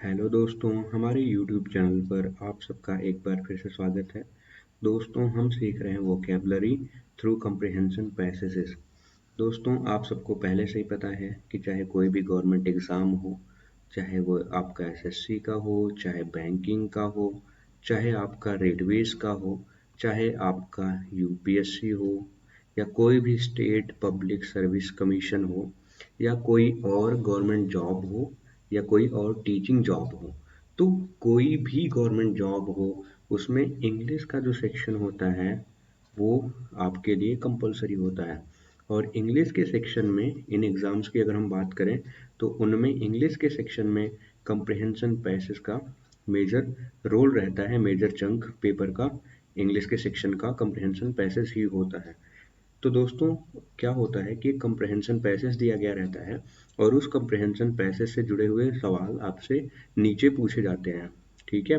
Hello दोस्तों, हमारे YouTube channel पर आप सबका एक बार फिर से स्वागत है। दोस्तों, हम सीख रहे हैं वोकैबुलरी थ्रू कंप्रिहेंशन पैसेजेस। दोस्तों, आप सबको पहले से ही पता है कि चाहे कोई भी गवर्नमेंट एग्ज़ाम हो, चाहे वो आपका एसएससी का हो, चाहे बैंकिंग का हो, चाहे आपका रेलवेज़ का हो, चाहे आपका यूपीएससी हो, या कोई भी स्टेट पब्लिक सर्विस कमीशन हो, या कोई और गवर्नमेंट जॉब हो, या कोई और टीचिंग जॉब हो, तो कोई भी गवर्नमेंट जॉब हो, उसमें इंग्लिश का जो सेक्शन होता है वो आपके लिए कंपलसरी होता है। और इंग्लिश के सेक्शन में इन एग्ज़ाम्स की अगर हम बात करें तो उनमें इंग्लिश के सेक्शन में कंप्रिहेंशन पैसेज का मेजर रोल रहता है। मेजर चंक पेपर का इंग्लिश के सेक्शन का कंप्रिहेंशन पैसेज ही होता है। तो दोस्तों, क्या होता है कि कंप्रिहेंशन पैसेज दिया गया रहता है और उस कंप्रिहेंशन पैसेज से जुड़े हुए सवाल आपसे नीचे पूछे जाते हैं। ठीक है,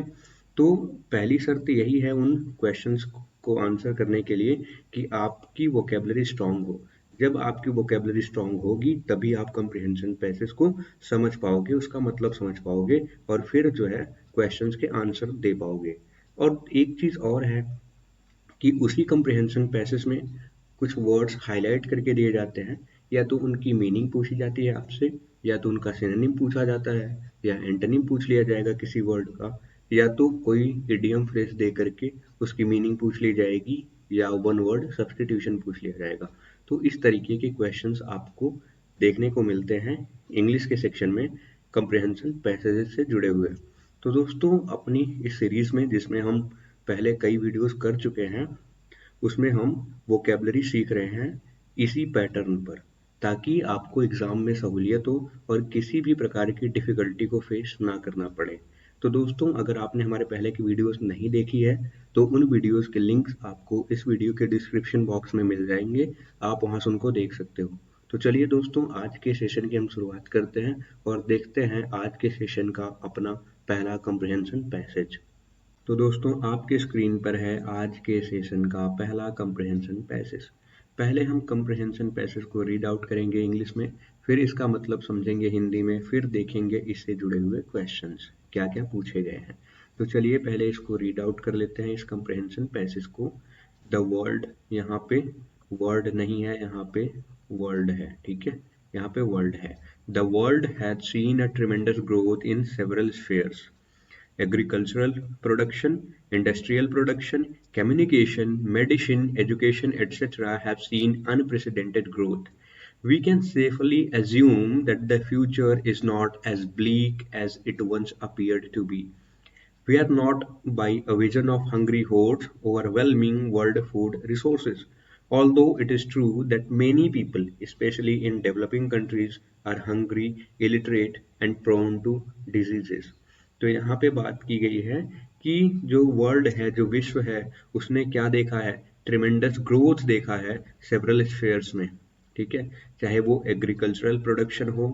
तो पहली शर्त यही है उन क्वेश्चंस को आंसर करने के लिए कि आपकी वोकेबलरी स्ट्रांग हो। जब आपकी वोकेबलरी स्ट्रांग होगी तभी आप कंप्रिहेंशन पैसेज को समझ पाओगे, उसका मतलब समझ पाओगे और फिर जो है क्वेश्चंस के आंसर दे पाओगे। और एक चीज़ और है कि उसी कंप्रिहेंशन पैसेज में कुछ वर्ड्स हाईलाइट करके दिए जाते हैं, या तो उनकी मीनिंग पूछी जाती है आपसे, या तो उनका सिनोनिम पूछा जाता है, या एंटोनिम पूछ लिया जाएगा किसी वर्ड का, या तो कोई इडियम फ्रेज दे करके उसकी मीनिंग पूछ ली जाएगी, या वन वर्ड सब्स्टिट्यूशन पूछ लिया जाएगा। तो इस तरीके के क्वेश्चंस आपको देखने को मिलते हैं इंग्लिश के सेक्शन में कंप्रिहेंशन पैसेजेस से जुड़े हुए। तो दोस्तों, अपनी इस सीरीज में जिसमें हम पहले कई वीडियोस कर चुके हैं, उसमें हम वोकेबलरी सीख रहे हैं इसी पैटर्न पर, ताकि आपको एग्ज़ाम में सहूलियत हो और किसी भी प्रकार की डिफ़िकल्टी को फेस ना करना पड़े। तो दोस्तों, अगर आपने हमारे पहले की वीडियोस नहीं देखी है तो उन वीडियोस के लिंक्स आपको इस वीडियो के डिस्क्रिप्शन बॉक्स में मिल जाएंगे, आप वहां से उनको देख सकते हो। तो चलिए दोस्तों, आज के सेशन की हम शुरुआत करते हैं और देखते हैं आज के सेशन का अपना पहला कंप्रिहेंशन पैसेज। तो दोस्तों, आपके स्क्रीन पर है आज के सेशन का पहला कंप्रिहेंशन पैसेज। पहले हम कंप्रिहेंशन पैसेज को रीड आउट करेंगे इंग्लिश में, फिर इसका मतलब समझेंगे हिंदी में, फिर देखेंगे इससे जुड़े हुए क्वेश्चंस क्या क्या पूछे गए हैं। तो चलिए पहले इसको रीड आउट कर लेते हैं, इस कंप्रिहेंशन पैसेज को। द वर्ल्ड, यहाँ पे वर्ड नहीं है, यहाँ पे वर्ल्ड है। ठीक है, यहाँ पे वर्ल्ड है। The world has seen a tremendous growth in several spheres: agricultural production, industrial production, communication, medicine, education, etc. have seen unprecedented growth. We can safely assume that the future is not as bleak as it once appeared to be. We are not by a vision of hungry hordes overwhelming world food resources. Although it is true that many people, especially in developing countries, are hungry, illiterate, and prone to diseases. तो यहाँ पे बात की गई है कि जो world है, जो विश्व है, उसने क्या देखा है? ट्रिमेंडस ग्रोथ देखा है सेवरल स्फेयर्स में। ठीक है, चाहे वो एग्रीकल्चरल प्रोडक्शन हो,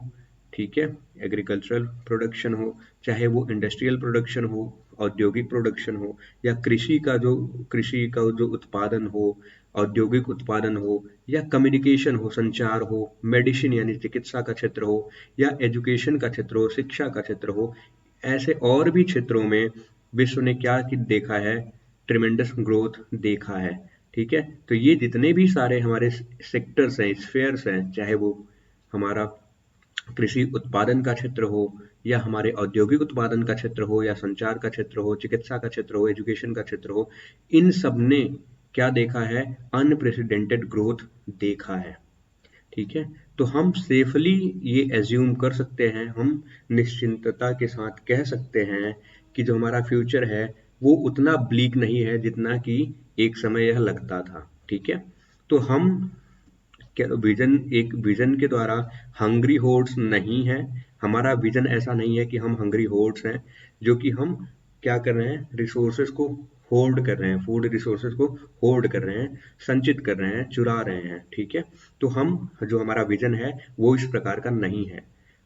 ठीक है, एग्रीकल्चरल प्रोडक्शन हो, चाहे वो इंडस्ट्रियल प्रोडक्शन हो, औद्योगिक प्रोडक्शन हो, या कृषि का जो उत्पादन हो, औद्योगिक उत्पादन हो, या कम्युनिकेशन हो, संचार हो, मेडिसिन यानी चिकित्सा का क्षेत्र हो, या एजुकेशन का क्षेत्र हो, शिक्षा का क्षेत्र हो, ऐसे और भी क्षेत्रों में विश्व ने क्या देखा है? ट्रिमेंडस ग्रोथ देखा है। ठीक है, तो ये जितने भी सारे हमारे सेक्टर्स हैं, स्फेयर्स हैं, चाहे वो हमारा कृषि उत्पादन का क्षेत्र हो, या हमारे औद्योगिक उत्पादन का क्षेत्र हो, या संचार का क्षेत्र हो, चिकित्सा का क्षेत्र हो, एजुकेशन का क्षेत्र हो, इन सब ने क्या देखा है? अनप्रेसिडेंटेड ग्रोथ देखा है। ठीक है, तो हम सेफली ये एज्यूम कर सकते हैं, हम निश्चिंतता के साथ कह सकते हैं कि जो हमारा फ्यूचर है वो उतना ब्लीक नहीं है जितना कि एक समय यह लगता था। ठीक है, तो हम विजन, एक विजन के द्वारा हंग्री होर्ड्स नहीं है। हमारा विजन ऐसा नहीं है कि हम हंग्री होर्ड्स हैं, जो कि हम क्या कर रहे हैं? रिसोर्सेज को होल्ड कर रहे हैं, फूड रिसोर्सेज को होल्ड कर रहे हैं, संचित कर रहे हैं, चुरा रहे हैं। ठीक है, तो हम, जो हमारा विजन है वो इस प्रकार का नहीं है।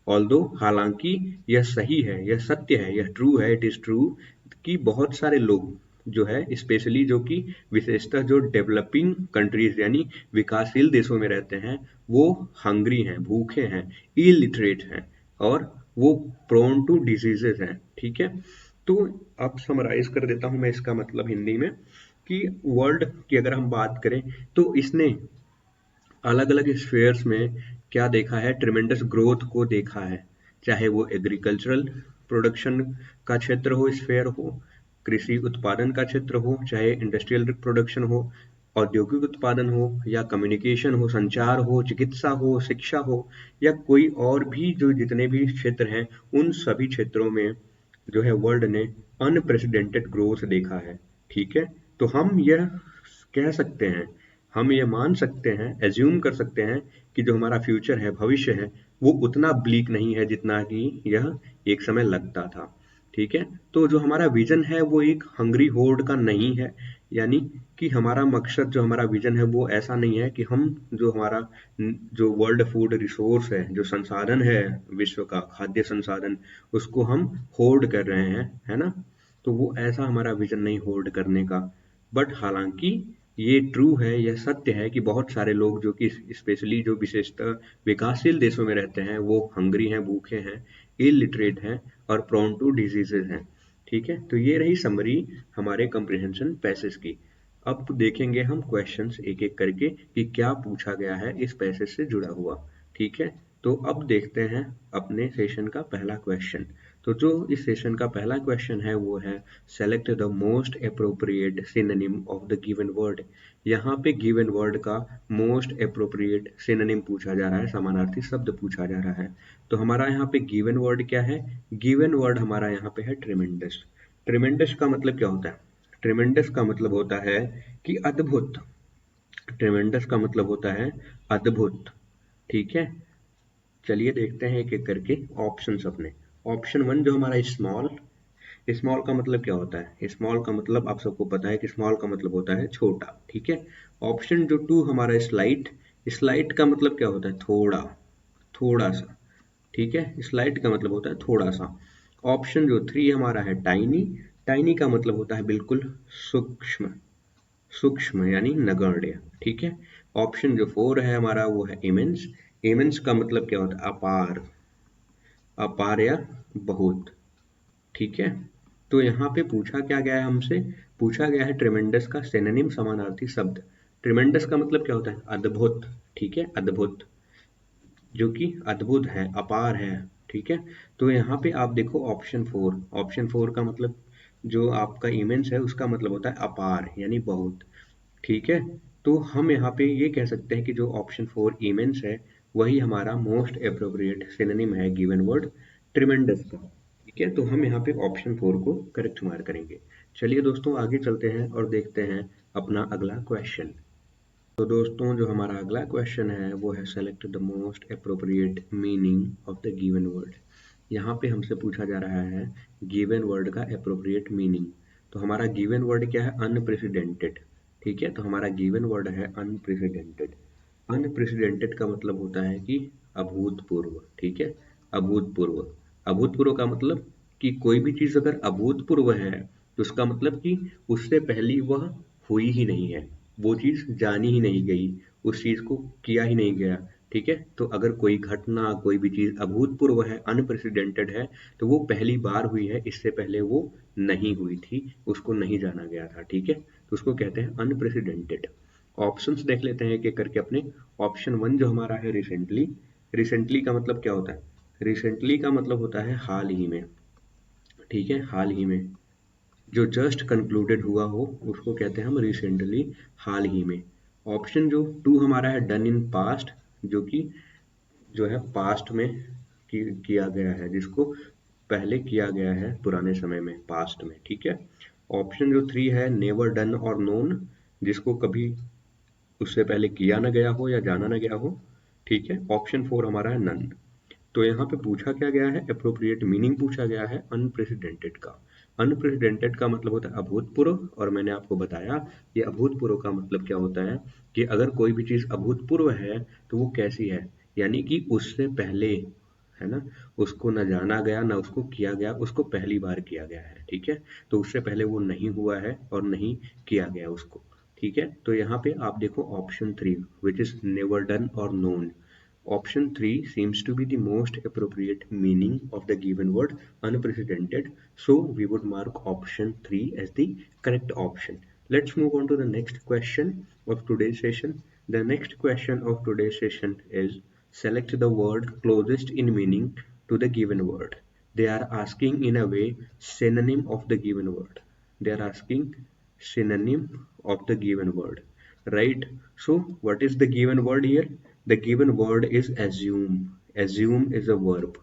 ऑल्दो, हालांकि यह सही है, यह सत्य है, यह ट्रू है, इट इज ट्रू कि बहुत सारे लोग जो है, स्पेशली जो कि विशेषतः जो डेवलपिंग कंट्रीज यानी विकासशील देशों में रहते हैं, वो हंग्री हैं, भूखे हैं, इलिटरेट हैं और वो प्रोन टू डिजीजेस हैं, ठीक है। तो अब समराइज कर देता हूं मैं इसका मतलब हिंदी में कि वर्ल्ड की अगर हम बात करें तो इसने अलग अलग स्फेयर्स में क्या देखा है, ट्रिमेंडस ग्रोथ को देखा है। चाहे वो एग्रीकल्चरल प्रोडक्शन का क्षेत्र हो, स्फेयर हो, कृषि उत्पादन का क्षेत्र हो, चाहे इंडस्ट्रियल प्रोडक्शन हो, औद्योगिक उत्पादन हो, या कम्युनिकेशन हो, संचार हो, चिकित्सा हो, शिक्षा हो, या कोई और भी जो जितने भी क्षेत्र हैं, उन सभी क्षेत्रों में जो है वर्ल्ड ने अनप्रेसिडेंटेड ग्रोथ देखा है, ठीक है। तो हम यह कह सकते हैं, हम ये मान सकते हैं, एज्यूम कर सकते हैं कि जो हमारा फ्यूचर है, भविष्य है, वो उतना ब्लीक नहीं है जितना कि यह एक समय लगता था, ठीक है। तो जो हमारा विजन है वो एक हंग्री होर्ड का नहीं है, यानी कि हमारा मकसद, जो हमारा विजन है वो ऐसा नहीं है कि हम जो हमारा जो वर्ल्ड फूड रिसोर्स है, जो संसाधन है विश्व का खाद्य संसाधन, उसको हम होर्ड कर रहे हैं, है ना। तो वो ऐसा हमारा विजन नहीं होल्ड करने का। बट हालांकि ये ट्रू है, यह सत्य है कि बहुत सारे लोग जो कि स्पेशली जो विशेषतः विकासशील देशों में रहते हैं वो हंग्री हैं, भूखे हैं, इलिटरेट हैं और प्रोन टू डिजीजेज हैं, ठीक है। तो ये रही समरी हमारे कंप्रिहेंशन पैसेज की। अब देखेंगे हम क्वेश्चंस एक एक करके कि क्या पूछा गया है इस पैसेज से जुड़ा हुआ, ठीक है। तो अब देखते हैं अपने सेशन का पहला क्वेश्चन। तो जो इस सेशन का पहला क्वेश्चन है वो है select the most appropriate synonym of the given word. यहाँ पे गिवन वर्ड का मोस्ट अप्रोप्रिएट सिनोनिम पूछा जा रहा है, समानार्थी शब्द पूछा जा रहा है। तो हमारा यहाँ पे गिवन वर्ड क्या है, गिवन वर्ड हमारा यहाँ पे है ट्रिमेंडस। ट्रिमेंडस का मतलब क्या होता है, ट्रिमेंडस का मतलब होता है कि अद्भुत। ट्रिमेंडस का मतलब होता है अद्भुत, ठीक है। चलिए देखते हैं एक एक करके ऑप्शंस अपने। ऑप्शन वन जो हमारा स्मॉल, स्मॉल का मतलब क्या होता है, स्मॉल का मतलब आप सबको पता है कि स्मॉल का मतलब होता है छोटा, ठीक है। ऑप्शन जो टू हमारा स्लाइट, स्लाइट का मतलब क्या होता है, थोड़ा, थोड़ा सा, ठीक है। स्लाइट का मतलब होता है थोड़ा सा। ऑप्शन जो थ्री हमारा है टाइनी, टाइनी का मतलब होता है बिल्कुल सूक्ष्म, सूक्ष्म यानी नगण्य, ठीक है। ऑप्शन जो फोर है हमारा वो है इमेंस, इमेंस का मतलब क्या होता है, अपार, अपार या बहुत, ठीक है। तो यहाँ पे पूछा क्या गया है हमसे, पूछा गया है ट्रिमेंडस का सिनोनिम समानार्थी शब्द। ट्रिमेंडस का मतलब क्या होता है, अद्भुत, ठीक है, अद्भुत, जो कि अद्भुत है, अपार है, ठीक है। तो यहाँ पे आप देखो ऑप्शन फोर, ऑप्शन फोर का मतलब जो आपका इमेंस है उसका मतलब होता है अपार यानी बहुत, ठीक है। तो हम यहाँ पे ये कह सकते हैं कि जो ऑप्शन फोर इमेंस है वही हमारा मोस्ट अप्रोप्रिएट सिनोनिम है गिवन वर्ड ट्रिमेंडस का, ठीक है। तो हम यहाँ पे ऑप्शन फोर को करेक्ट मार्क करेंगे। चलिए दोस्तों आगे चलते हैं और देखते हैं अपना अगला क्वेश्चन। तो दोस्तों जो हमारा अगला क्वेश्चन है वो है select the most appropriate meaning of the given word. यहाँ पे हमसे पूछा जा रहा है गिवन वर्ड का अप्रोप्रिएट मीनिंग। तो हमारा गिवन वर्ड क्या है, अनप्रेसिडेंटेड, ठीक है। तो हमारा गिवन वर्ड है अनप्रेसिडेंटेड। अनप्रेसिडेंटेड का मतलब होता है कि अभूतपूर्व, ठीक है, अभूतपूर्व। अभूतपूर्व का मतलब कि कोई भी चीज अगर अभूतपूर्व है तो उसका मतलब कि उससे पहले वह हुई ही नहीं है, वो चीज जानी ही नहीं गई, उस चीज को किया ही नहीं गया, ठीक है। तो अगर कोई घटना, कोई भी चीज अभूतपूर्व है, अनप्रेसिडेंटेड है, तो वो पहली बार हुई है, इससे पहले वो नहीं हुई थी, उसको नहीं जाना गया था, ठीक है। तो उसको कहते हैं अनप्रेसिडेंटेड। ऑप्शंस देख लेते हैं एक एक करके अपने। ऑप्शन वन जो हमारा है रिसेंटली, रिसेंटली का मतलब क्या होता है, रिसेंटली का मतलब होता है हाल ही में, ठीक है, हाल ही में, जो जस्ट कंक्लूडेड हुआ हो उसको कहते हैं हम रिसेंटली, हाल ही में। ऑप्शन जो टू हमारा है डन इन पास्ट, जो कि जो है पास्ट में किया गया है, जिसको पहले किया गया है पुराने समय में, पास्ट में, ठीक है। ऑप्शन जो थ्री है नेवर डन और नोन, जिसको कभी उससे पहले किया ना गया हो या जाना ना गया हो, ठीक है। ऑप्शन फोर हमारा है नन। तो यहाँ पे पूछा क्या गया है, अप्रोप्रिएट मीनिंग पूछा गया है अनप्रेसिडेंटेड का। अनप्रेसिडेंटेड का मतलब होता है अभूतपूर्व, और मैंने आपको बताया ये अभूतपूर्व का मतलब क्या होता है कि अगर कोई भी चीज अभूतपूर्व है तो वो कैसी है, यानी कि उससे पहले, है ना, उसको न जाना गया ना उसको किया गया, उसको पहली बार किया गया है, ठीक है। तो उससे पहले वो नहीं हुआ है और नहीं किया गया उसको, ठीक है। तो यहाँ पे आप देखो option three which is never done और known, Option 3 seems to be the most appropriate meaning of the given word, unprecedented. So we would mark option 3 as the correct option. Let's move on to the next question of today's session. The next question of today's session is select the word closest in meaning to the given word. They are asking in a way synonym of the given word. They are asking synonym of the given word, right? So what is the given word here? The given word is assume. assume is a verb,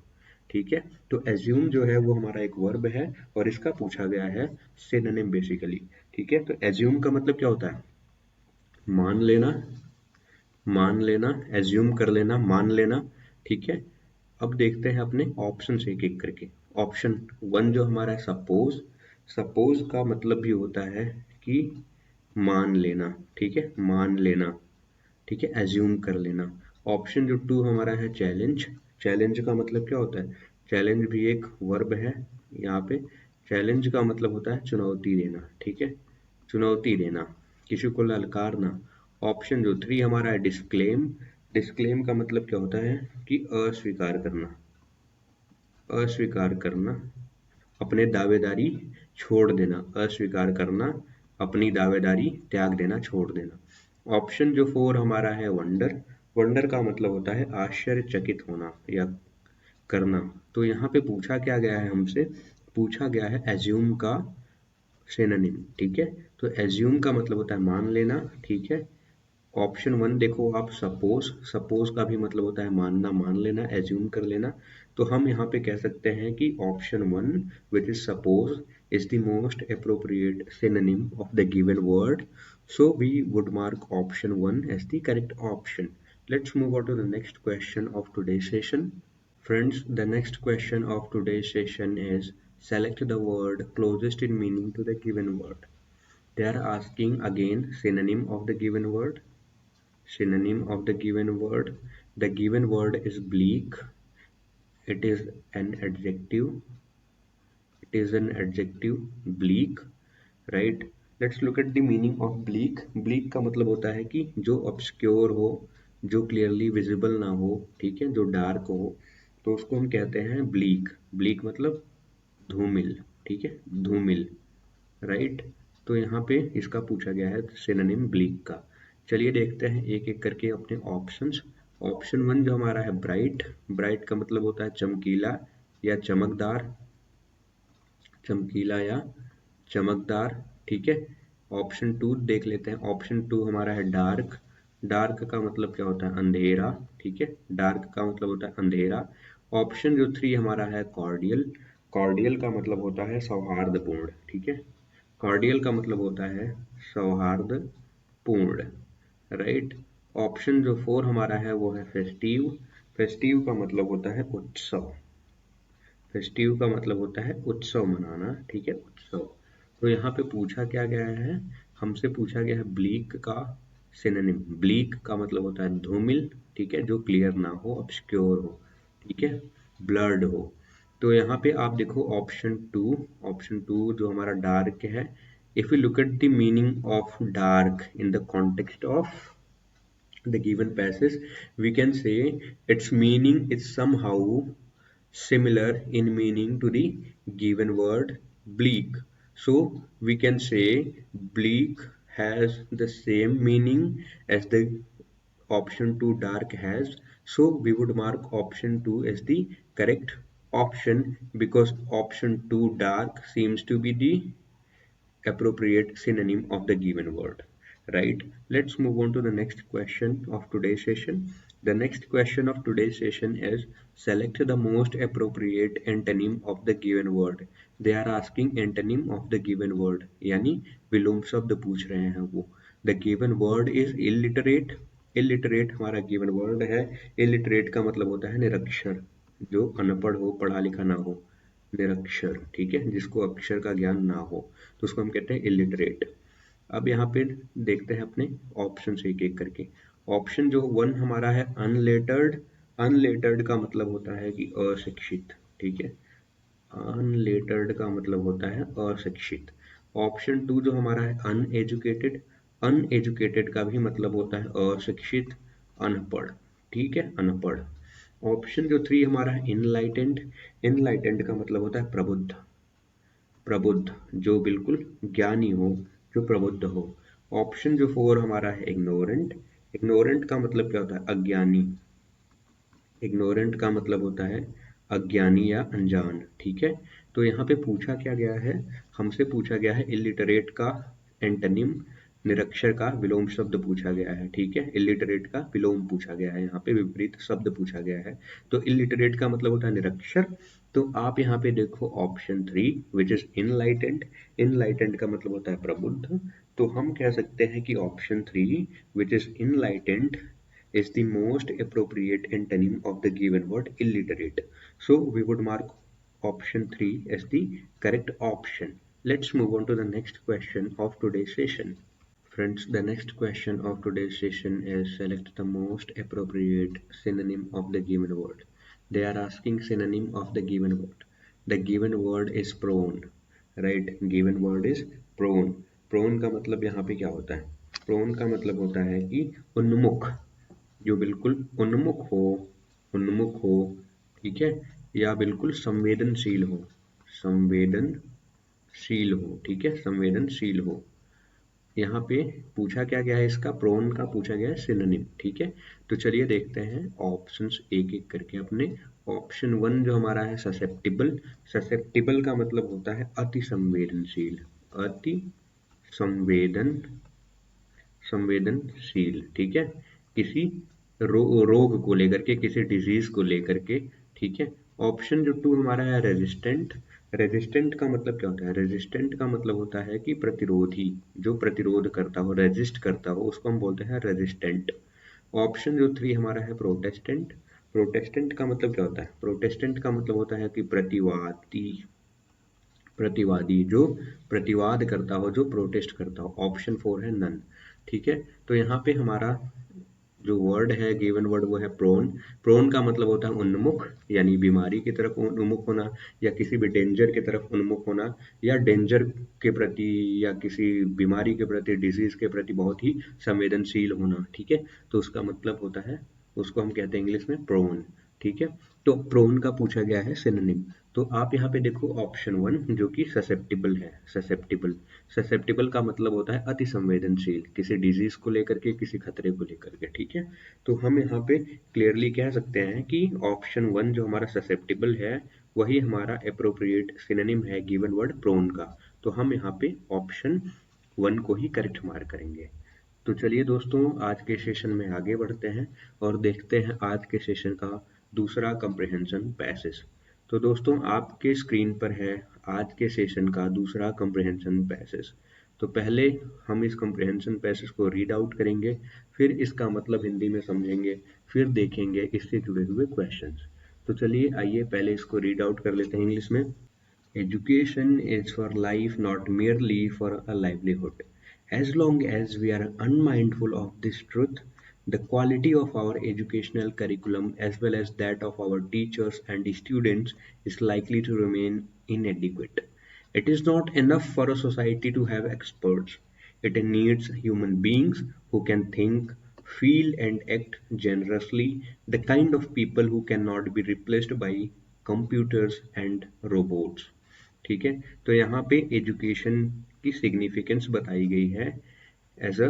ठीक है। तो assume जो है वो हमारा एक verb है और इसका पूछा गया है synonym बेसिकली, ठीक है। तो assume का मतलब क्या होता है? मान लेना, मान लेना, एज्यूम कर लेना, मान लेना, ठीक है। अब देखते हैं अपने ऑप्शन एक एक करके। ऑप्शन 1 जो हमारा है सपोज, सपोज का मतलब भी होता है कि मान लेना, ठीक है, मान लेना, ठीक है, एज्यूम कर लेना। ऑप्शन जो 2 हमारा है चैलेंज, चैलेंज का मतलब क्या होता है? चैलेंज भी एक वर्ब है यहाँ पे। चैलेंज का मतलब होता है चुनौती देना, ठीक है, चुनौती देना, किसी को ललकारना। ऑप्शन जो 3 हमारा है डिस्क्लेम, डिस्क्लेम का मतलब क्या होता है कि अस्वीकार करना, अस्वीकार करना, अपने दावेदारी छोड़ देना, अस्वीकार करना, अपनी दावेदारी त्याग देना, छोड़ देना। ऑप्शन जो 4 हमारा है वंडर, वंडर का मतलब होता है आश्चर्यचकित होना या करना। तो यहाँ पे पूछा क्या गया है हमसे? पूछा गया है एज्यूम का सिनोनिम, ठीक है। तो एज्यूम का मतलब होता है मान लेना, ठीक है। ऑप्शन 1 देखो आप सपोज, सपोज का भी मतलब होता है मानना, मान लेना, एज्यूम कर लेना। तो हम यहाँ पे कह सकते हैं कि option 1 which is suppose is the most appropriate synonym of the given word. So we would mark option 1 as the correct option. Let's move on to the next question of today's session. Friends, the next question of today's session is select the word closest in meaning to the given word. They are asking again synonym of the given word. Synonym of the given word. The given word is bleak. It is an adjective. It is an adjective, bleak, right? Let's look at the meaning of bleak. Bleak का मतलब होता है कि जो obscure हो, जो clearly visible ना हो, ठीक है, जो dark हो, तो उसको हम कहते हैं bleak. bleak मतलब धूमिल, ठीक है, धूमिल, राइट। तो यहाँ पे इसका पूछा गया है सिनोनिम ब्लीक का। चलिए देखते हैं एक एक करके अपने ऑप्शंस। ऑप्शन 1 जो हमारा है ब्राइट, ब्राइट का मतलब होता है चमकीला या चमकदार, चमकीला या चमकदार, ठीक है। ऑप्शन 2 देख लेते हैं। ऑप्शन 2 हमारा है डार्क, डार्क का मतलब क्या होता है? अंधेरा, ठीक है, डार्क का मतलब होता है अंधेरा। ऑप्शन जो 3 हमारा है कॉर्डियल, कॉर्डियल का मतलब होता है सौहार्दपूर्ण, ठीक है, कॉर्डियल का मतलब होता है सौहार्दपूर्ण, राइट। ऑप्शन जो 4 हमारा है वो है फेस्टिव, फेस्टिव का मतलब होता है उत्सव, फेस्टिव का मतलब होता है उत्सव मनाना, ठीक है, उत्सव। तो यहाँ पे पूछा क्या गया है? हमसे पूछा गया है ब्लीक का सिनोनिम। ब्लीक का मतलब होता है धूमिल, ठीक है, जो क्लियर ना हो, ऑब्सक्योर हो, ठीक है, ब्लर्ड हो। तो यहाँ पे आप देखो ऑप्शन 2, ऑप्शन 2 जो हमारा डार्क है। If you look at the meaning of dark in the context of the given passage, we can say its meaning is somehow similar in meaning to the given word bleak. So we can say bleak has the same meaning as the option 2 dark has. So we would mark option 2 as the correct option because option 2 dark seems to be the appropriate synonym of the given word, right? Let's move on to the next question of today's session. The next question of today's session is select the most appropriate antonym of the given word. They are asking antonym of the given word, यानी विलोम शब्द पूछ रहे हैं वो। The given word is illiterate. illiterate हमारा given word है। illiterate का मतलब होता है निरक्षर, जो अनपढ़ हो, पढ़ा लिखा ना हो, निरक्षर, ठीक है, जिसको अक्षर का ज्ञान ना हो, तो उसको हम कहते हैं इलिटरेट। अब यहाँ पे देखते हैं अपने ऑप्शन एक एक करके। ऑप्शन जो 1 हमारा है अनलेटर्ड, अनलेटर्ड का मतलब होता है कि अशिक्षित, ठीक है, अनलेटर्ड का मतलब होता है अशिक्षित। ऑप्शन 2 जो हमारा है अनएजुकेटेड, अनएजुकेटेड का भी मतलब होता है अशिक्षित, अनपढ़, ठीक है, अनपढ़। ऑप्शन जो 3 हमारा है इनलाइटेंड। इनलाइटेंड का मतलब होता है प्रबुद्ध। प्रबुद्ध जो बिल्कुल ज्ञानी हो, जो प्रबुद्ध हो। ऑप्शन जो 4 हमारा है इग्नोरेंट। इग्नोरेंट का मतलब क्या होता है? अज्ञानी। इग्नोरेंट का मतलब होता है अज्ञानी या अनजान। ठीक है, तो यहाँ पे पूछा क्या गया है? हमसे पूछा गया है इलिटरेट का एंटोनिम, निरक्षर का विलोम शब्द पूछा गया है। ठीक है, इलिटरेट का विलोम पूछा गया है, यहाँ पे विपरीत शब्द पूछा गया है। तो इलिटरेट का मतलब होता है निरक्षर। तो आप यहाँ पे देखो option 3 which is enlightened. Enlightened का मतलब होता है प्रबुद्ध। तो हम कह सकते हैं कि option 3 which is enlightened is the most appropriate antonym of the given word illiterate. So we would mark option 3 as the correct option. Let's move on to the next question of today's session. Friends, the next question of today's session is select the most appropriate synonym of the given word. They are asking synonym of the given word. The given word is prone. Right? Given word is prone. Prone का मतलब यहाँ पे क्या होता है? Prone का मतलब होता है कि उन्मुख, जो बिल्कुल उन्मुख हो, ठीक है, या बिल्कुल संवेदनशील हो, संवेदनशील हो, ठीक है, संवेदनशील हो। यहाँ पे पूछा क्या गया है? इसका प्रोन का पूछा गया है सिनोनिम। ठीक है, तो चलिए देखते हैं ऑप्शंस एक एक करके अपने। ऑप्शन 1 जो हमारा है ससेप्टिबल। ससेप्टिबल का मतलब होता है अति संवेदनशील, अति संवेदन संवेदनशील। ठीक है, किसी रोग को लेकर के, किसी डिजीज को लेकर के। ठीक है, ऑप्शन जो 2 हमारा है रेजिस्टेंट। रेजिस्टेंट का मतलब क्या होता है? रेजिस्टेंट का मतलब होता है कि प्रतिरोधी, जो प्रतिरोध करता हो, रेजिस्ट करता हो, उसको हम बोलते हैं रेजिस्टेंट। ऑप्शन जो 3 हमारा है प्रोटेस्टेंट। प्रोटेस्टेंट का मतलब क्या होता है? प्रोटेस्टेंट का मतलब होता है कि प्रतिवादी, प्रतिवादी जो प्रतिवाद करता हो, जो प्रोटेस्ट करता हो। ऑप्शन 4 है नन। ठीक है, तो यहाँ पे हमारा जो वर्ड है, गिवन वर्ड, वो है प्रोन। प्रोन का मतलब होता है उन्मुख, यानी बीमारी की तरफ उन्मुख होना, या किसी भी डेंजर की तरफ उन्मुख होना, या डेंजर के प्रति या किसी बीमारी के प्रति, डिजीज के प्रति बहुत ही संवेदनशील होना। ठीक है, तो उसका मतलब होता है, उसको हम कहते हैं इंग्लिश में प्रोन। ठीक है, तो प्रोन का पूछा गया है सिनोनिम। तो आप यहाँ पे देखो ऑप्शन 1 जो कि ससेप्टिबल है। ससेप्टिबल, ससेप्टिबल का मतलब होता है अति संवेदनशील, किसी डिजीज को लेकर के, किसी खतरे को लेकर के। ठीक है, तो हम यहाँ पे क्लियरली कह सकते हैं कि ऑप्शन 1 जो हमारा ससेप्टिबल है, वही हमारा अप्रोप्रिएट सिनोनिम है गिवन वर्ड प्रोन का। तो हम यहाँ पे ऑप्शन 1 को ही करेक्ट मार्क करेंगे। तो चलिए दोस्तों, आज के सेशन में आगे बढ़ते हैं और देखते हैं आज के सेशन का दूसरा कंप्रिहेंशन पैसेज। तो दोस्तों, आपके स्क्रीन पर है आज के सेशन का दूसरा कंप्रिहेंशन पैसेज। तो पहले हम इस कंप्रिहेंशन पैसेज को रीड आउट करेंगे, फिर इसका मतलब हिंदी में समझेंगे, फिर देखेंगे इससे जुड़े हुए क्वेश्चंस। तो चलिए आइए पहले इसको रीड आउट कर लेते हैं इंग्लिश में। Education is for life, not merely for a livelihood. As long as we are unmindful of this truth, the quality of our educational curriculum as well as that of our teachers and students is likely to remain inadequate. It is not enough for a society to have experts. It needs human beings who can think, feel, and act generously, the kind of people who cannot be replaced by computers and robots. ठीक है, तो यहाँ पे education की significance बताई गई है as a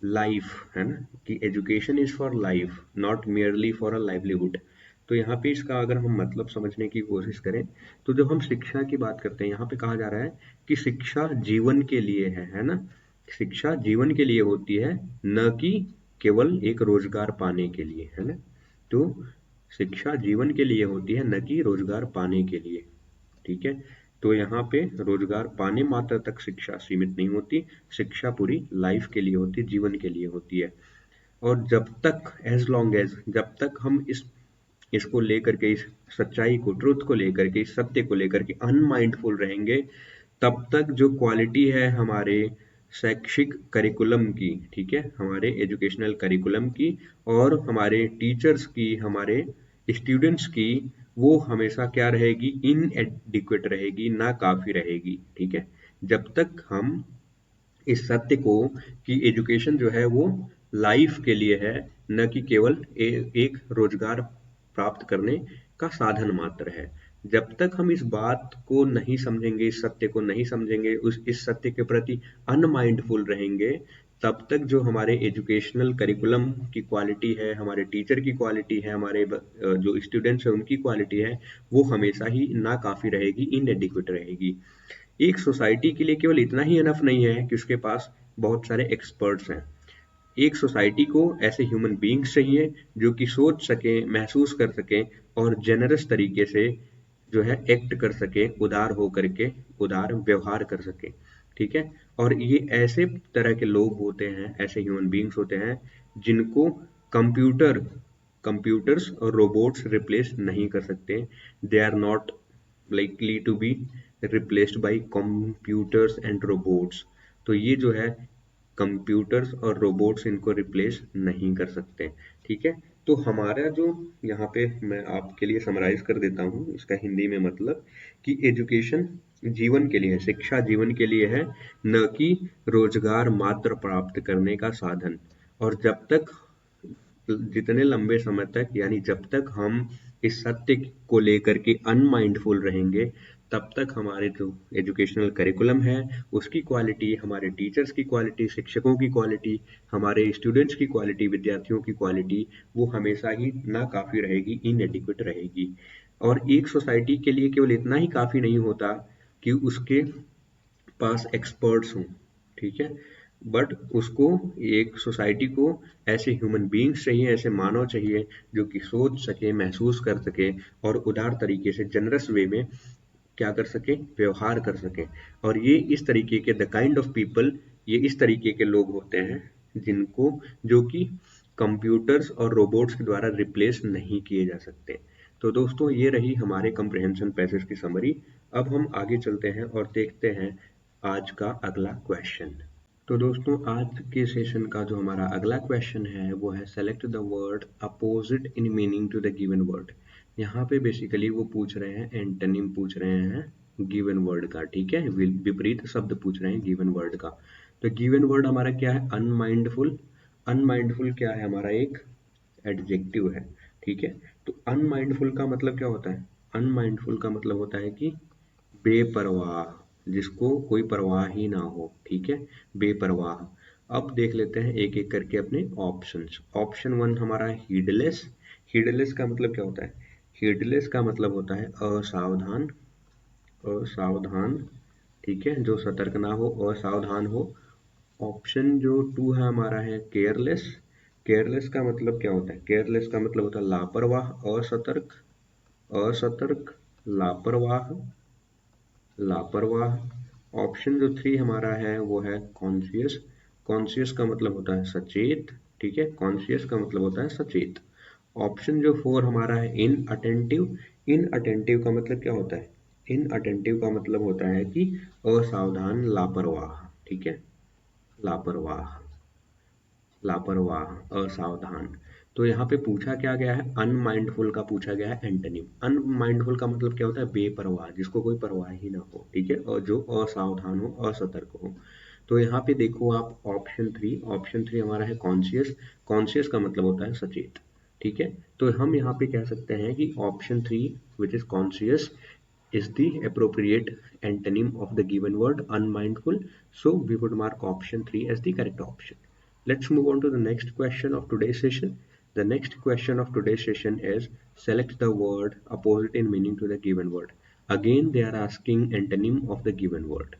life, है ना, कि education is for life, not merely for a livelihood. तो यहाँ पे इसका अगर हम मतलब समझने की कोशिश करें, तो जब हम शिक्षा की बात करते हैं, यहाँ पे कहा जा रहा है कि शिक्षा जीवन के लिए है ना, शिक्षा जीवन के लिए होती है, न कि केवल एक रोजगार पाने के लिए, है ना। तो शिक्षा जीवन के लिए होती है, न कि रोजगार पाने के लिए। ठीक है, तो यहाँ पे रोजगार पाने मात्र तक शिक्षा सीमित नहीं होती, शिक्षा पूरी लाइफ के लिए होती है, जीवन के लिए होती है। और जब तक, एज लॉन्ग एज, जब तक हम इसको लेकर के, इस सच्चाई को, ट्रुथ को लेकर के, इस सत्य को लेकर के अनमाइंडफुल रहेंगे, तब तक जो क्वालिटी है हमारे शैक्षिक करिकुलम की, ठीक है, हमारे एजुकेशनल करिकुलम की और हमारे टीचर्स की, हमारे स्टूडेंट्स की, वो हमेशा क्या रहेगी? इनएडिक्वेट रहेगी, ना काफी रहेगी। ठीक है, जब तक हम इस सत्य को कि एजुकेशन जो है वो लाइफ के लिए है, न कि केवल एक रोजगार प्राप्त करने का साधन मात्र है। जब तक हम इस बात को नहीं समझेंगे, इस सत्य को नहीं समझेंगे, उस इस सत्य के प्रति अनमाइंडफुल रहेंगे, तब तक जो हमारे एजुकेशनल करिकुलम की क्वालिटी है, हमारे टीचर की क्वालिटी है, हमारे जो स्टूडेंट्स हैं उनकी क्वालिटी है, वो हमेशा ही नाकाफी रहेगी, इनएडिक्वेट रहेगी। एक सोसाइटी के लिए केवल इतना ही इनफ नहीं है कि उसके पास बहुत सारे एक्सपर्ट्स हैं। एक सोसाइटी को ऐसे ह्यूमन बीइंग्स चाहिए जो कि सोच सकें, महसूस कर सकें और जेनरस तरीके से जो है एक्ट कर सके, उदार हो करके उदार व्यवहार कर सके। ठीक है। और ये ऐसे तरह के लोग होते हैं, ऐसे ह्यूमन बीइंग्स होते हैं जिनको कंप्यूटर कंप्यूटर्स और रोबोट्स रिप्लेस नहीं कर सकते। They are not likely to be replaced by computers and robots। तो ये जो है कंप्यूटर्स और रोबोट्स इनको रिप्लेस नहीं कर सकते। ठीक है। तो हमारा जो यहाँ पे मैं आपके लिए समराइज कर देता हूँ इसका हिंदी में मतलब कि एजुकेशन जीवन के लिए है, शिक्षा जीवन के लिए है, न कि रोजगार मात्र प्राप्त करने का साधन। और जब तक जितने लंबे समय तक यानी जब तक हम इस सत्य को लेकर के अनमाइंडफुल रहेंगे, तब तक हमारे जो एजुकेशनल करिकुलम है उसकी क्वालिटी, हमारे टीचर्स की क्वालिटी, शिक्षकों की क्वालिटी, हमारे स्टूडेंट्स की क्वालिटी, विद्यार्थियों की क्वालिटी, वो हमेशा ही नाकाफी रहेगी, इनएडिक्वेट रहेगी। और एक सोसाइटी के लिए केवल इतना ही काफी नहीं होता कि उसके पास एक्सपर्ट्स हों। ठीक है। बट उसको, एक सोसाइटी को ऐसे ह्यूमन बीइंग्स चाहिए, ऐसे मानव चाहिए जो कि सोच सके, महसूस कर सके और उदार तरीके से जनरस वे में क्या कर सके, व्यवहार कर सके। और ये इस तरीके के द काइंड ऑफ पीपल, ये इस तरीके के लोग होते हैं जिनको, जो कि कंप्यूटर्स और रोबोट्स के द्वारा रिप्लेस नहीं किए जा सकते। तो दोस्तों ये रही हमारे कंप्रिहेंशन पैसेज की समरी। अब हम आगे चलते हैं और देखते हैं आज का अगला क्वेश्चन। तो दोस्तों आज के सेशन का जो हमारा अगला क्वेश्चन है वो है select the word opposite in meaning to the given word. यहाँ पे बेसिकली वो पूछ रहे हैं, एंटोनिम पूछ रहे हैं गिवन वर्ड का। ठीक है। विपरीत शब्द पूछ रहे हैं गिवन वर्ड का। तो गिवन वर्ड हमारा क्या है, अनमाइंडफुल। अनमाइंडफुल क्या है, हमारा एक एडजेक्टिव है। ठीक है। तो अनमाइंडफुल का मतलब क्या होता है, अनमाइंडफुल का मतलब होता है कि बेपरवाह, जिसको कोई परवाह ही ना हो। ठीक है। बेपरवाह। अब देख लेते हैं एक एक करके अपने ऑप्शंस। ऑप्शन वन हमारा है हीडलेस। हीडलेस का मतलब क्या होता है, हीडलेस का मतलब होता है असावधान। असावधान। ठीक है। जो सतर्क ना हो, असावधान हो। ऑप्शन जो टू है हमारा है केयरलेस। केयरलेस का मतलब क्या होता है, केयरलेस का मतलब होता है लापरवाह, असतर्क। असतर्क, लापरवाह, लापरवाह। ऑप्शन जो थ्री हमारा है वो है कॉन्शियस। कॉन्शियस का मतलब होता है सचेत। ठीक है। कॉन्शियस का मतलब होता है सचेत। ऑप्शन जो फोर हमारा है इन अटेंटिव। इन अटेंटिव का मतलब क्या होता है, इन अटेंटिव का मतलब होता है कि असावधान, लापरवाह। ठीक है। लापरवाह, लापरवाह, असावधान। तो यहाँ पे पूछा क्या गया है, अनमाइंडफुल का पूछा गया है एंटोनिम। अनमाइंडफुल का मतलब क्या होता है, बेपरवाह, जिसको कोई परवाह ही ना हो। ठीक है। और जो असावधान हो, असतर्क हो। तो यहाँ पे देखो आप ऑप्शन थ्री, ऑप्शन थ्री हमारा है कॉन्शियस। कॉन्शियस का मतलब होता है सचेत। ठीक है। तो हम यहाँ पे कह सकते हैं कि option three which is conscious is the appropriate antonym of the given word unmindful. So we would mark option 3 as the correct option. Let's move on to the next question of today's session. The next question of today's session is select the word opposite in meaning to the given word. Again they are asking antonym of the given word.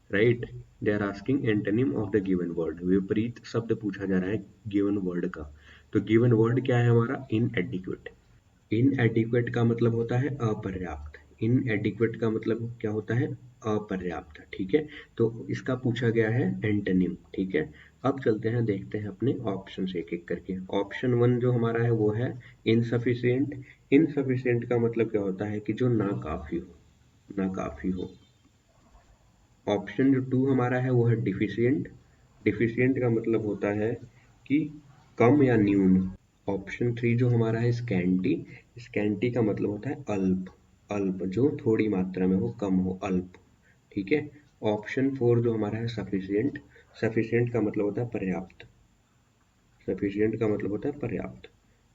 Right, they are asking antonym of the given word. विपरीत शब्द पूछा जा रहा है given word का। तो given word क्या है हमारा, इनएडिक्वेट। इनएडिक्वेट का मतलब होता है अपर्याप्त। इनएडिक्वेट का मतलब क्या होता है, अपर्याप्त। ठीक है। तो इसका पूछा गया है एंटोनिम। ठीक है। अब चलते हैं, देखते हैं अपने ऑप्शन एक एक करके। ऑप्शन वन जो हमारा है वो है इनसफिशिएंट। इनसफिशिएंट का मतलब क्या होता है कि जो नाकाफी हो, नाकाफी हो। ऑप्शन जो टू हमारा है वो है डिफिशिएंट। डिफिशिएंट का मतलब होता है कि कम या न्यून। ऑप्शन थ्री जो हमारा है स्कैंटी। स्कैंटी का मतलब होता है अल्प। अल्प जो थोड़ी मात्रा में हो, कम हो, अल्प। ठीक है। ऑप्शन फोर जो हमारा है सफिशिएंट। सफिशिएंट का मतलब होता है पर्याप्त। सफिशिएंट का मतलब होता है पर्याप्त।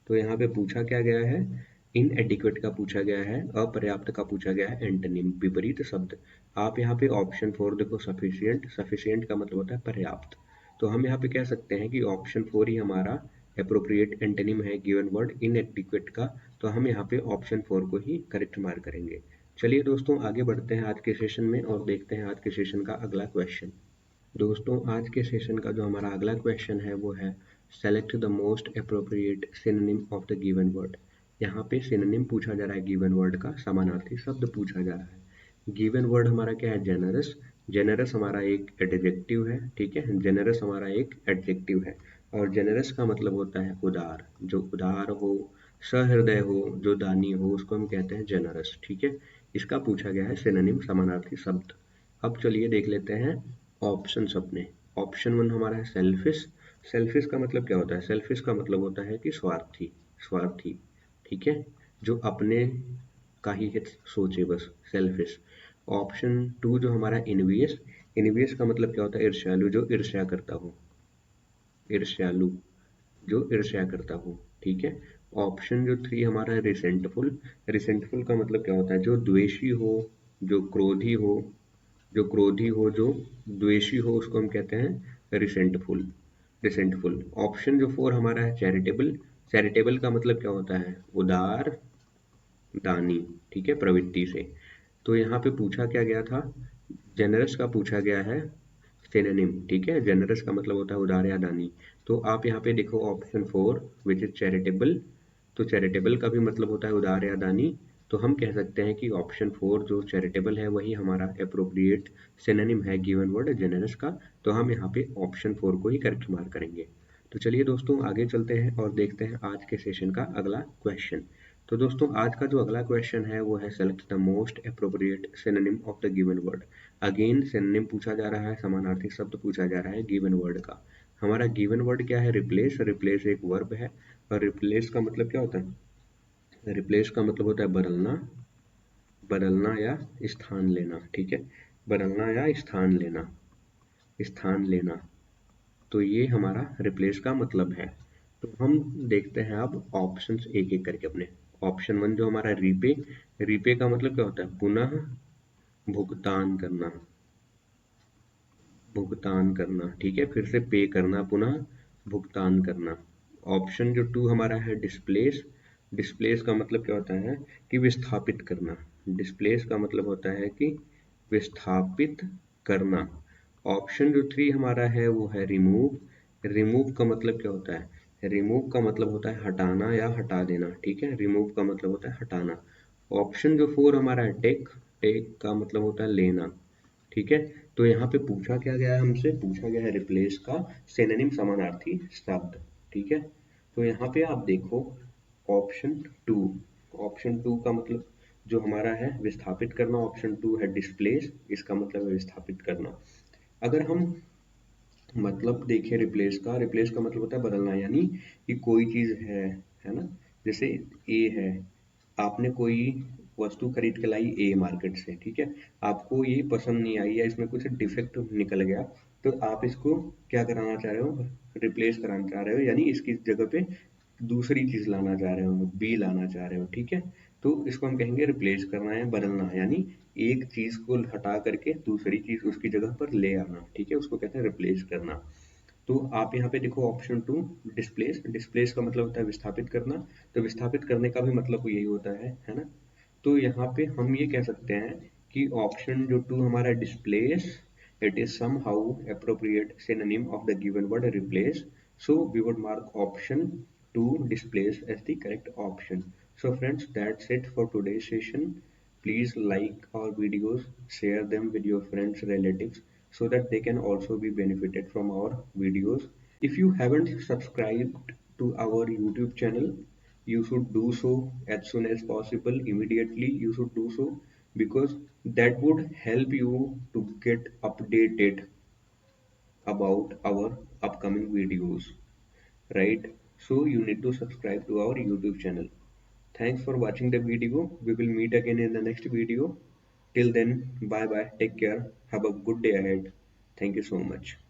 तो यहाँ पे पूछा क्या गया है, इनएडिक्वेट का पूछा गया है, अपर्याप्त का पूछा गया है एंटोनिम विपरीत शब्द। आप यहाँ पे ऑप्शन 4 देखो, सफिशिएंट, सफिशिएंट का मतलब होता है पर्याप्त। तो हम यहाँ पे कह सकते हैं कि ऑप्शन 4 ही हमारा अप्रोप्रिएट एंटोनिम है गिवन वर्ड इनएडिक्वेट का। तो हम यहाँ पे ऑप्शन 4 को ही करेक्ट मार्क करेंगे। चलिए दोस्तों आगे बढ़ते हैं आज के सेशन में और देखते हैं आज के सेशन का अगला क्वेश्चन। दोस्तों आज के सेशन का जो हमारा अगला क्वेश्चन है वो है select the most appropriate synonym of the given word. यहाँ पे सिनोनिम पूछा जा रहा है गिवन वर्ड का, समानार्थी शब्द पूछा जा रहा है। गिवन वर्ड हमारा क्या है, जेनरस। जेनरस हमारा एक एडजेक्टिव है, ठीक है, जेनरस हमारा एक एडजेक्टिव है। और जेनरस का मतलब होता है उदार, जो उदार हो, सहृदय हो, जो दानी हो, उसको हम कहते हैं जेनरस, ठीक है। इसका पूछा गया है सिनोनिम समानार्थी शब्द। अब चलिए देख लेते हैं ऑप्शन अपने। ऑप्शन 1 हमारा है सेल्फिश। सेल्फिश का मतलब क्या होता है, सेल्फिश का मतलब होता है कि स्वार्थी, स्वार्थी, ठीक है, जो अपने का ही हित सोचे बस, सेल्फिश। ऑप्शन 2 जो हमारा इनवियस। इनवियस का मतलब क्या होता है, ईर्ष्यालु, जो ईर्ष्या करता हो, ईर्ष्यालु, जो ईर्ष्या करता हो, ठीक है। ऑप्शन जो 3 हमारा है रिसेंटफुल। रिसेंटफुल का मतलब क्या होता है, जो द्वेषी हो, जो क्रोधी हो, जो क्रोधी हो, जो द्वेषी हो, उसको हम कहते हैं रिसेंटफुल, रिसेंटफुल। ऑप्शन जो 4 हमारा है चैरिटेबल। चैरिटेबल का मतलब क्या होता है, उदार, दानी, ठीक है, प्रवृत्ति से। तो यहाँ पे पूछा क्या गया था, जेनरस का पूछा गया है सिनोनिम, ठीक है, जेनरस का मतलब होता है उदार या दानी। तो आप यहाँ पे देखो ऑप्शन 4 विच इज चैरिटेबल। तो चैरिटेबल का भी मतलब होता है उदार या दानी। तो हम कह सकते हैं कि ऑप्शन 4 जो चैरिटेबल है वही हमारा अप्रोप्रिएट सिनोनिम है गिवन वर्ड जेनरस का। तो हम यहाँ पे ऑप्शन 4 को ही करेक्ट मार्क करेंगे। तो चलिए दोस्तों आगे चलते हैं और देखते हैं आज के सेशन का अगला क्वेश्चन। तो दोस्तों आज का जो अगला क्वेश्चन है वो है select the most appropriate synonym of the given word. Again synonym पूछा जा रहा है, समानार्थी शब्द पूछा जा रहा है गिवन वर्ड का। हमारा गिवन वर्ड क्या है, रिप्लेस। रिप्लेस एक वर्ब है और रिप्लेस का मतलब क्या होता है, रिप्लेस का मतलब होता है बदलना, बदलना या स्थान लेना, ठीक है, बदलना या स्थान लेना, स्थान लेना। तो ये हमारा रिप्लेस का मतलब है। तो हम देखते हैं अब ऑप्शंस एक एक करके अपने। ऑप्शन 1 जो हमारा रीपे। रीपे का मतलब क्या होता है, पुनः भुगतान करना, भुगतान करना, ठीक है, फिर से पे करना, पुनः भुगतान करना। ऑप्शन जो 2 हमारा है डिस्प्लेस। डिस्प्लेस का मतलब क्या होता है कि विस्थापित करना। डिस्प्लेस का मतलब होता है कि विस्थापित करना। ऑप्शन जो 3 हमारा है वो है रिमूव। रिमूव का मतलब क्या होता है, रिमूव का मतलब होता है हटाना या हटा देना, ठीक है, रिमूव का मतलब होता है हटाना। ऑप्शन जो 4 हमारा है टेक। टेक का मतलब होता है लेना, ठीक है। तो यहाँ पे पूछा क्या गया है हमसे, पूछा गया है रिप्लेस का सिनोनिम समानार्थी शब्द, ठीक है। तो यहाँ पे आप देखो ऑप्शन 2। ऑप्शन 2 का मतलब जो हमारा है विस्थापित करना, ऑप्शन 2 है डिस्प्लेस, इसका मतलब है विस्थापित करना। अगर हम मतलब देखें रिप्लेस का, रिप्लेस का मतलब होता है बदलना, यानी कि कोई चीज़ है ना, जैसे ए है, आपने कोई वस्तु खरीद के लाई ए मार्केट से, ठीक है, आपको ये पसंद नहीं आई या इसमें कुछ डिफेक्ट निकल गया, तो आप इसको क्या कराना चाह रहे हो, रिप्लेस कराना चाह रहे हो, यानी इसकी जगह पे दूसरी चीज लाना चाह रहे हो, बी लाना चाह रहे हो, ठीक है। तो इसको हम कहेंगे रिप्लेस करना या बदलना, यानी एक चीज को हटा करके दूसरी चीज उसकी जगह पर ले आना, ठीक है, उसको कहते हैं रिप्लेस करना। तो आप यहाँ पे देखो ऑप्शन 2 डिस्प्लेस। डिस्प्लेस का मतलब होता है विस्थापित करना। तो विस्थापित करने का भी मतलब यही होता है ना। तो यहाँ पे हम ये कह सकते हैं कि ऑप्शन जो 2 हमारा displace, it is somehow appropriate synonym of the given word replace. So we would mark option 2 displace as the correct option. So friends, that's it for today's session. Please like our videos, share them with your friends, relatives, so that they can also be benefited from our videos. If you haven't subscribed to our YouTube channel, you should do so as soon as possible. Immediately you should do so, because that would help you to get updated about our upcoming videos, right? So you need to subscribe to our YouTube channel. Thanks for watching the video. We will meet again in the next video. Till then, bye bye, take care, have a good day ahead. Thank you so much.